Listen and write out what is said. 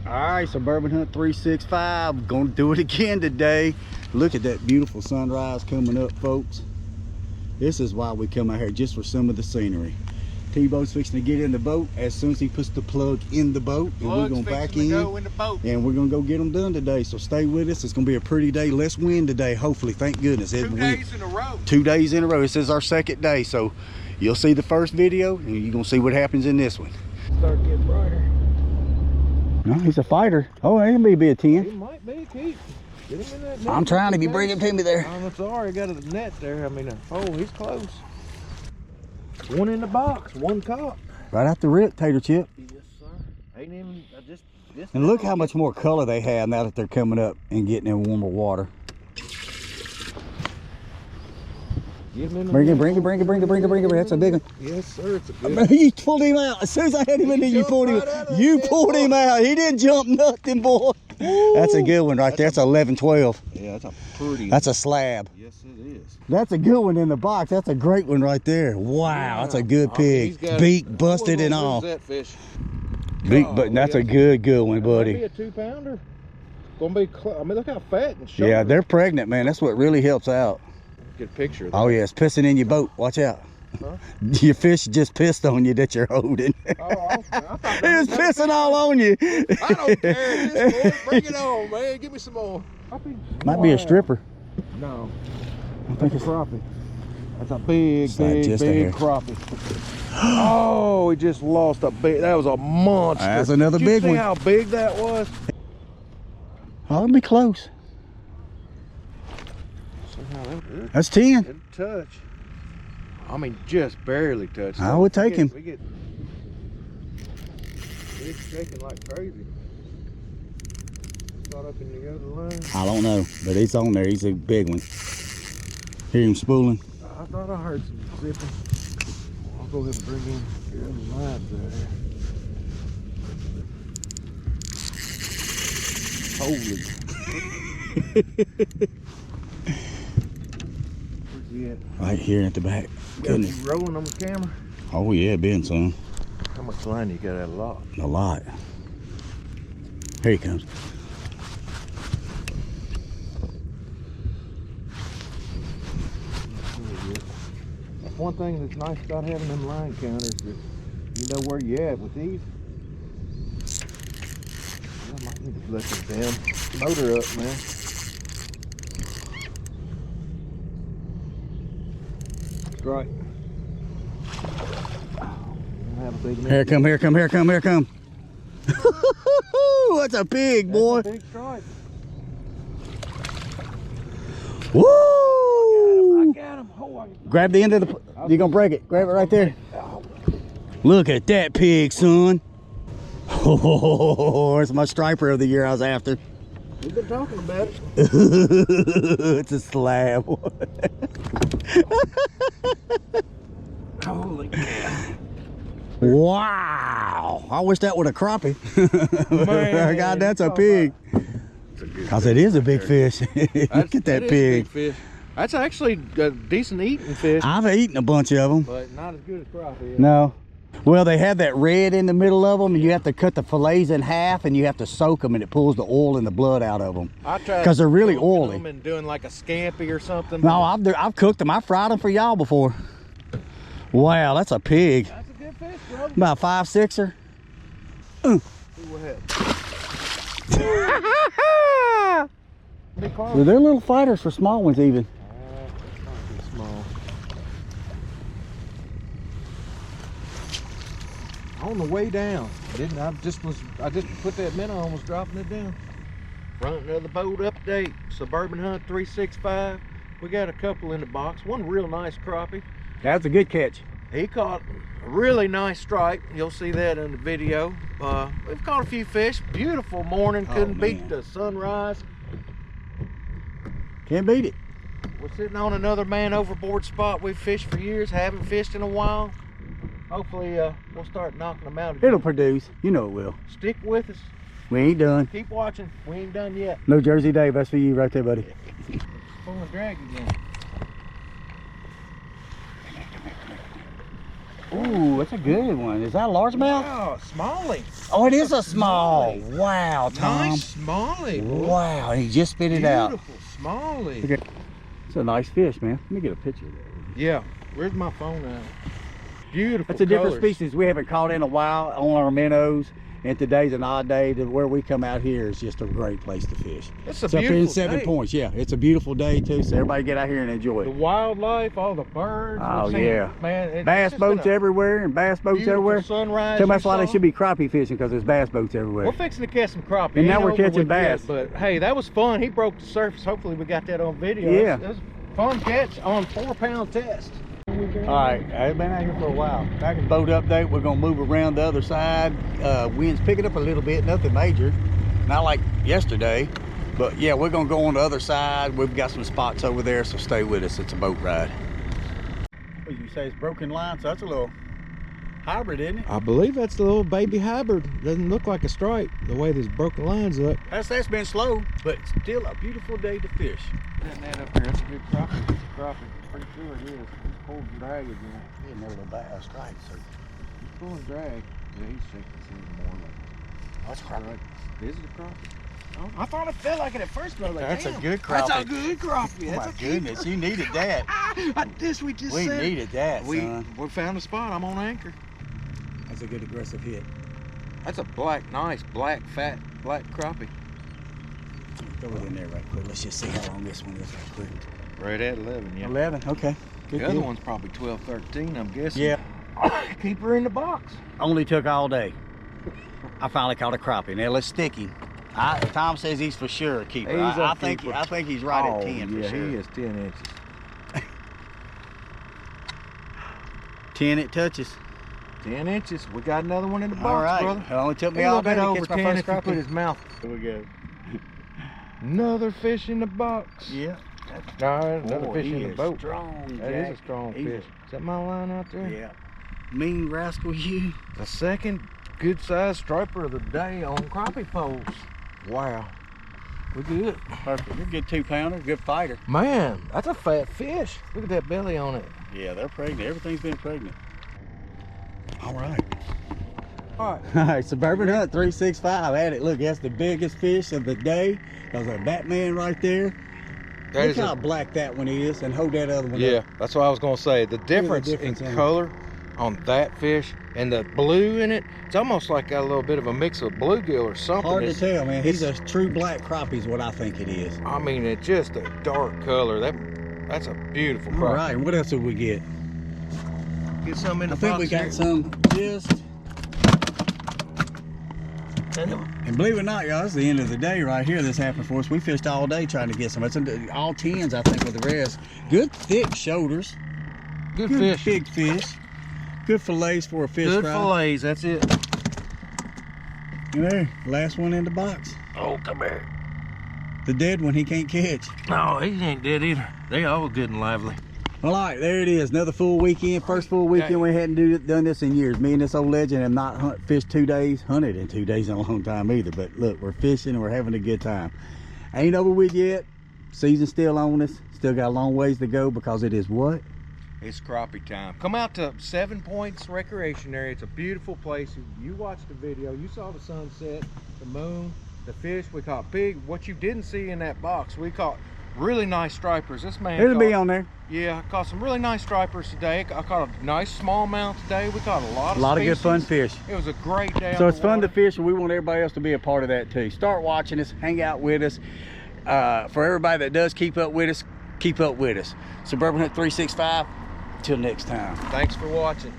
All right, Suburban Hunt 365. Gonna do it again today. Look at that beautiful sunrise coming up, folks. This is why we come out here, just for some of the scenery. T-Boat's fixing to get in the boat as soon as he puts the plug in the boat, and we're gonna back in the boat, and we're gonna go get them done today. So stay with us. It's gonna be a pretty day. Let's win today, hopefully. Thank goodness. 2 days in a row. 2 days in a row. This is our second day, so you'll see the first video, and you're gonna see what happens in this one. Start getting brighter. No, he's a fighter. Oh, he may be a 10. He might be. Keith. Get him in that net. I'm trying to bring him to me there. I'm sorry, I got a net there. I mean, oh, he's close. One in the box, one caught. Right out the rip, Tater Chip. Yes, sir. Ain't even just and look how much more color they have now that they're coming up and getting in warmer water. Bring it. That's a big one. Yes, sir. It's a good one. You pulled him out. As soon as I had him in there, you pulled him out. You pulled him out. He didn't jump nothing, boy. Woo. That's a good one right there. That's 11-12. Yeah, that's a pretty. That's a slab. Yes, it is. That's a good one in the box. That's a great one right there. Wow, that's a good pig. Beak busted and all. That fish. Beak, but that's a good one, buddy. Be a 2-pounder. Gonna be. I mean, look how fat and sharp. Yeah, they're pregnant, man. That's what really helps out. Get a picture of that. Oh yeah, it's pissing in your boat. Watch out. Huh? Your fish just pissed on you that you're holding. Oh, I thought It was pissing all on you. I don't care. Just boy, bring it on, man. Give me some more. Might be a stripper. No. I think it's crappie. That's a big a crappie. Oh, he just lost a big. That was a monster. That's another big one. See how big that was? Oh, it'll be close. That's 10. Didn't touch. I mean, just barely touched. I would take him. It's shaking like crazy. Caught up in the other line. I don't know, but he's on there. He's a big one. Hear him spooling. I thought I heard some zipping. I'll go ahead and bring in the other lines there. Holy. Right here at the back. Goodness. You rolling on the camera? Oh yeah, been some. How much line you got? A lot. A lot. Here he comes. That's one thing that's nice about having them line counters, that you know where you at with these. I might need to let this damn motor up, man. Right. Here come. That's a pig, boy. That's a big strike. Woo! I got him. Oh, grab the end of the. You're gonna break it. Grab it right there. Look at that pig, son. Oh, it's my striper of the year I was after. We've been talking about it. It's a slab. Holy cow. Wow. I wish that would have crappie. Man, God, that's a pig. Because it is a big fish. Look at that pig. Fish. That's actually a decent eating fish. I've eaten a bunch of them. But not as good as crappie. No. Well, they have that red in the middle of them, and you have to cut the fillets in half, and you have to soak them, and it pulls the oil and the blood out of them. I tried because they're really oily. Them and doing like a scampi or something. No, I've cooked them. I fried them for y'all before. Well, that's a pig. That's a good fish, brother. About 5-6er. See what happens. Well, they're little fighters for small ones, even. Not too small. On the way down, I just put that minnow on, was dropping it down. Front of the boat update, Suburban Hunt 365. We got a couple in the box. One real nice crappie. That's a good catch. He caught a really nice strike. You'll see that in the video. We've caught a few fish. Beautiful morning. Couldn't beat the sunrise. Can't beat it. We're sitting on another man overboard spot we've fished for years. Haven't fished in a while. Hopefully we'll start knocking them out again. It'll produce. You know it will. Stick with us. We ain't done. Keep watching. We ain't done yet. No Jersey Dave. That's for you right there, buddy. Pulling drag again. Ooh, that's a good one. Is that a largemouth? Wow, smallie. Oh, it is a small. Wow, Tom. Nice smallie. Wow, he just spit it out. Beautiful smallie. Okay. It's a nice fish, man. Let me get a picture of that. Yeah, where's my phone at? Beautiful. That's a different colors. species we haven't caught in a while on our minnows. And today's an odd day. To where we come out here is just a great place to fish. It's a up here in beautiful 7 day. Points. Yeah, it's a beautiful day too. So everybody get out here and enjoy The it. wildlife, all the birds. Oh, we've seen, yeah. Man, Bass boats everywhere and bass boats everywhere. Sunrise. Tell me that's why they saw. should be crappie fishing, because there's bass boats everywhere. We're fixing to catch some crappie. And now Ain't we're over catching with yet, bass. but hey, that was fun. He broke the surface. Hopefully we got that on video. Yeah. It was a fun catch on 4-pound test. All right, I've been out here for a while. Back at boat update, we're gonna move around the other side. Wind's picking up a little bit, nothing major, not like yesterday, but yeah, we're gonna go on the other side. We've got some spots over there, so stay with us. It's a boat ride. What you say, it's broken line, so that's a little hybrid, isn't it? I believe that's the little baby hybrid. Doesn't look like a stripe the way these broken lines look. That's been slow, but still a beautiful day to fish. That up here, that's a good crappie. It's a crappie. Pretty sure it is. He's pulling drag again. He had another bass strike, so He's pulling drag. Yeah, he's shaking his head more like. that's crappie. Is it a crappie? Oh, I thought it felt like it at first, but I was like, That's damn, a good crappie. That's a good crappie. Oh That's my a goodness, you needed that. We just We said needed that, we son. found a spot. I'm on anchor. That's a good aggressive hit. That's a nice black crappie. Throw it in there right quick. Let's just see how long this one is right quick. Right at 11, yeah. 11, okay. Good The other deal. one's probably 12, 13, I'm guessing. Yeah, Keep her in the box. only took all day. I finally caught a crappie. Now let's stick him. Tom says he's for sure a keeper. He's I a think keeper. I think he's right Oh, at 10 for yeah, sure. he is 10 inches. 10 it touches. 10 inches. We got another one in the box, All right. brother. It only took me He's a all little day bit to over catch my 10 first if he put crappie. his mouth. Here we go. Another fish in the box. Yeah. All right, another Oh, fish he in the is boat. strong, That Jack. is a strong He's fish. Is that my line out there? Yeah. Mean rascal, you. The second good sized striper of the day on crappie poles. Wow. We good. Perfect. You're a good 2-pounder, good fighter. Man, that's a fat fish. Look at that belly on it. Yeah, they're pregnant. Everything's been pregnant. All right. All right. All right, Suburban Hunt 365 at it. Look, that's the biggest fish of the day. There's a Batman right there. That Look is how black that one is, and hold that other one Yeah, up. that's what I was gonna say. The difference difference in in it. color on that fish and the blue in it, it's almost like got a little bit of a mix of bluegill or something. Hard to It's- tell, man. He's a true black crappie is what I think it is. I mean, it's just a dark color. That's a beautiful All crappie. right, and what else did we get? Get some in I the think box we got here. some just... And believe it or not, y'all, it's the end of the day right here. This happened for us. We fished all day trying to get some. It's all 10s, I think, with the rest. Good thick shoulders. Good Good fish. big fish. Good fillets for a fish Good fry. fillets. That's it. And there, last one in the box. Oh, come here. The dead one he can't catch. No, he ain't dead either. They all good and lively. All right, there it is. Another full weekend. First full weekend we hadn't done this in years. Me and this old legend have not fished 2 days, hunted in 2 days in a long time either. But look, we're fishing and we're having a good time. Ain't over with yet. Season's still on us. Still got a long ways to go because it is what? It's crappie time. Come out to 7 Points Recreation Area. It's a beautiful place. You watched the video. You saw the sunset, the moon, the fish. We caught big. What you didn't see in that box, we caught really nice stripers. This man It'll caught, be on there. Yeah, I caught some really nice stripers today. I caught a nice smallmouth today. We caught a lot of Good fun fish. It was a great day. So on it's the fun to water. fish, and we want everybody else to be a part of that too. Start watching us, hang out with us. For everybody that does keep up with us, keep up with us. Suburban Hunt 365. Till next time. Thanks for watching.